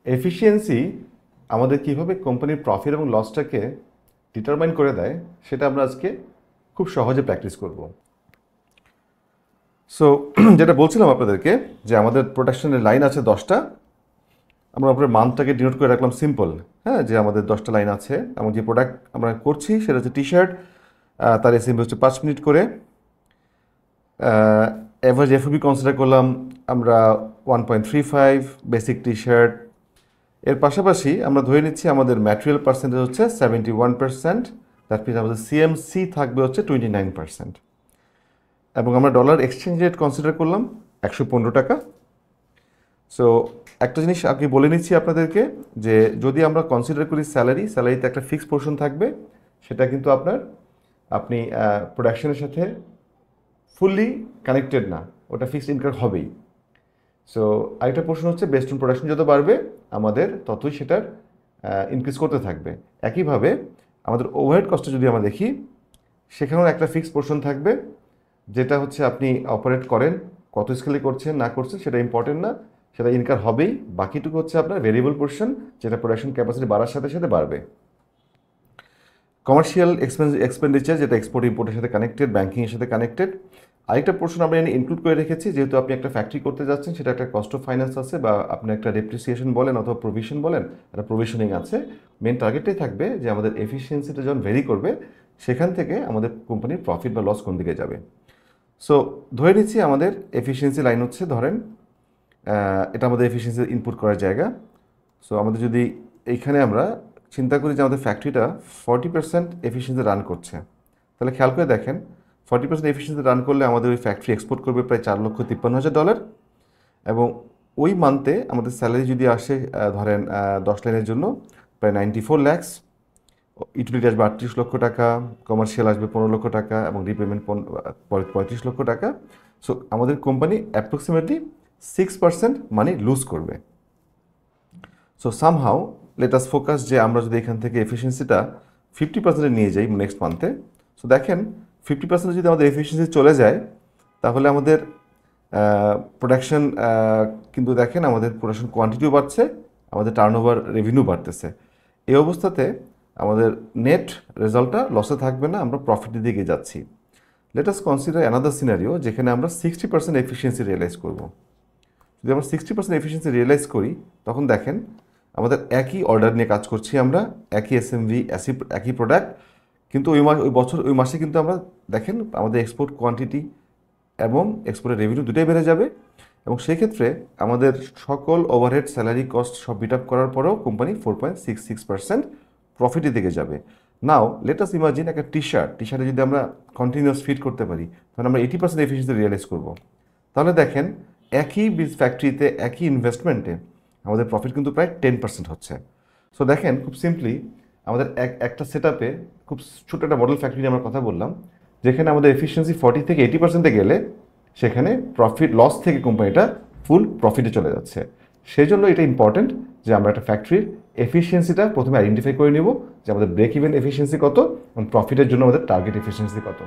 Efficiency আমাদের কীভাবে কোম্পানির প্রফিট এবং লসটাকে ডিটারমাইন করে দেয় সেটা আমরা আজকে খুব সহজে প্র্যাকটিস করব। সো যেটা বলছিলাম আপনাদেরকে যে আমাদের প্রোডাকশনের লাইন আছে 10টা। আমরা আপনার মান্থটাকে ডিনোট করে রাখলাম সিম্পল, হ্যাঁ, যে আমাদের 10টা লাইন আছে এবং যে প্রোডাক্ট আমরা করছি সেটা হচ্ছে টি শার্ট। তার এসএমবি হচ্ছে 5 মিনিট করে। অ্যাভারেজ এফওবি কনসিডার করলাম আমরা 1.35 বেসিক টি শার্ট। এর পাশাপাশি আমরা ধরে নিচ্ছি আমাদের ম্যাটেরিয়াল পার্সেন্টেজ হচ্ছে 71%। দ্যাট মিনস আমাদের সিএমসি থাকবে হচ্ছে 29%। এবং আমরা ডলার এক্সচেঞ্জ রেট কনসিডার করলাম 115 টাকা। সো একটা জিনিস আগে বলে নিচ্ছি আপনাদেরকে যে যদি আমরা কনসিডার করি স্যালারিতে একটা ফিক্সড পোর্শন থাকবে, সেটা কিন্তু আপনি প্রোডাকশনের সাথে ফুললি কানেক্টেড না, ওটা ফিক্সড ইনকাম হবেই। সো আরেকটা প্রশ্ন হচ্ছে বেস্ট অন প্রোডাকশন যত বাড়বে আমাদের ততই সেটার ইনক্রিজ করতে থাকবে। একইভাবে আমাদের ওভারহেড কস্টে যদি আমরা দেখি, সেখানেও একটা ফিক্সড পোর্শন থাকবে, যেটা হচ্ছে আপনি অপারেট করেন, কত স্কেলে করছেন না করছেন সেটা ইম্পর্টেন্ট না, সেটা ইনকার হবেই। বাকিটুকু হচ্ছে আপনার ভেরিয়েবল পোর্শন, যেটা প্রোডাকশন ক্যাপাসিটি বাড়ার সাথে সাথে বাড়বে। কমার্শিয়াল এক্সপেন্ডিচার, যেটা এক্সপোর্ট ইম্পোর্টের সাথে কানেক্টেড, ব্যাঙ্কিংয়ের সাথে কানেক্টেড। আরেকটা পোর্শন আমরা এখানে ইনক্লুড করে রেখেছি, যেহেতু আপনি একটা ফ্যাক্টরি করতে যাচ্ছেন, সেটা একটা কস্ট অফ ফাইন্যান্স আছে, বা আপনি একটা ডেপ্রিসিয়েশন বলেন অথবা প্রভিশন বলেন, একটা প্রভিশনিং আছে। মেন টার্গেটটাই থাকবে যে আমাদের এফিসিয়েন্সিটা যখন ভেরি করবে, সেখান থেকে আমাদের কোম্পানির প্রফিট বা লস কোন দিকে যাবে। সো ধরে নিচ্ছি আমাদের এফিসিয়েন্সি লাইন হচ্ছে, ধরেন এটা আমাদের এফিসিয়েন্সি ইনপুট করার জায়গা। সো আমাদের যদি এইখানে আমরা চিন্তা করি যে আমাদের ফ্যাক্টরিটা 40% এফিসিয়েন্সি রান করছে, তাহলে খেয়াল করে দেখেন 40% এফিসিয়েন্সি রান করলে আমাদের ওই ফ্যাক্টরি এক্সপোর্ট করবে প্রায় $4,53,000। এবং ওই মান্থে আমাদের স্যালারি যদি আসে ধরেন 10 লাইনের জন্য প্রায় 94 lakhs, ইউটিলিটি আসবে 38 লক্ষ টাকা, কমার্শিয়াল আসবে 15 লক্ষ টাকা এবং রিপেমেন্ট 35 লক্ষ টাকা। সো আমাদের কোম্পানি অ্যাপ্রক্সিমেটলি 6% মানি লুজ করবে। So somehow let us focus যে আমরা যদি এখান থেকে এফিসিয়েন্সিটা 50% নিয়ে যাই নেক্সট মান্থে। সো দেখেন 50% যদি আমাদের এফিসিয়েন্সি চলে যায়, তাহলে আমাদের প্রোডাকশন কিন্তু দেখেন আমাদের প্রোডাকশন কোয়ান্টিটিও বাড়ছে, আমাদের টার্নওভার রেভিনিউ বাড়তেছে। এই অবস্থাতে আমাদের নেট রেজাল্টটা লসে থাকবে না, আমরা প্রফিটের দিকে যাচ্ছি। Let us consider another scenario, যেখানে আমরা 60% এফিসিয়েন্সি রিয়েলাইজ করব। যদি আমরা 60% এফিসিয়েন্সি রিয়েলাইজ করি, তখন দেখেন আমাদের একই অর্ডার নিয়ে কাজ করছি, আমরা একই এসএমভি, একই প্রোডাক্ট, কিন্তু ওই মাসে কিন্তু আমরা দেখেন আমাদের এক্সপোর্ট কোয়ান্টিটি এবং এক্সপোর্টের রেভিনিউ দুটোই বেড়ে যাবে। এবং সেক্ষেত্রে আমাদের সকল ওভারহেড, স্যালারি, কস্ট সব বিট আপ করার পরেও কোম্পানি 4.66% প্রফিটের দিকে যাবে। নাও লেট আস ইমাজিন একটা টি শার্টে যদি আমরা কন্টিনিউয়াস ফিট করতে পারি, তাহলে আমরা 80% এফিসিয়েন্সি রিয়েলাইজ করব। তাহলে দেখেন একই ফ্যাক্টরিতে একই ইনভেস্টমেন্টে আমাদের প্রফিট কিন্তু প্রায় 10% হচ্ছে। সো দেখেন খুব সিম্পলি আমাদের একটা সেট আপে খুব ছোটো একটা মডেল ফ্যাক্টরি আমরা কথা বললাম, যেখানে আমাদের এফিসিয়েন্সি 40 থেকে 80%-এ গেলে সেখানে প্রফিট লস থেকে কোম্পানিটা ফুল প্রফিটে চলে যাচ্ছে। সেই জন্য এটা ইম্পর্টেন্ট যে আমরা একটা ফ্যাক্টরির এফিসিয়েন্সিটা প্রথমে আইডেন্টিফাই করে নেব, যে আমাদের ব্রেক ইভেন এফিসিয়েন্সি কত এবং প্রফিটের জন্য আমাদের টার্গেট এফিসিয়েন্সি কত।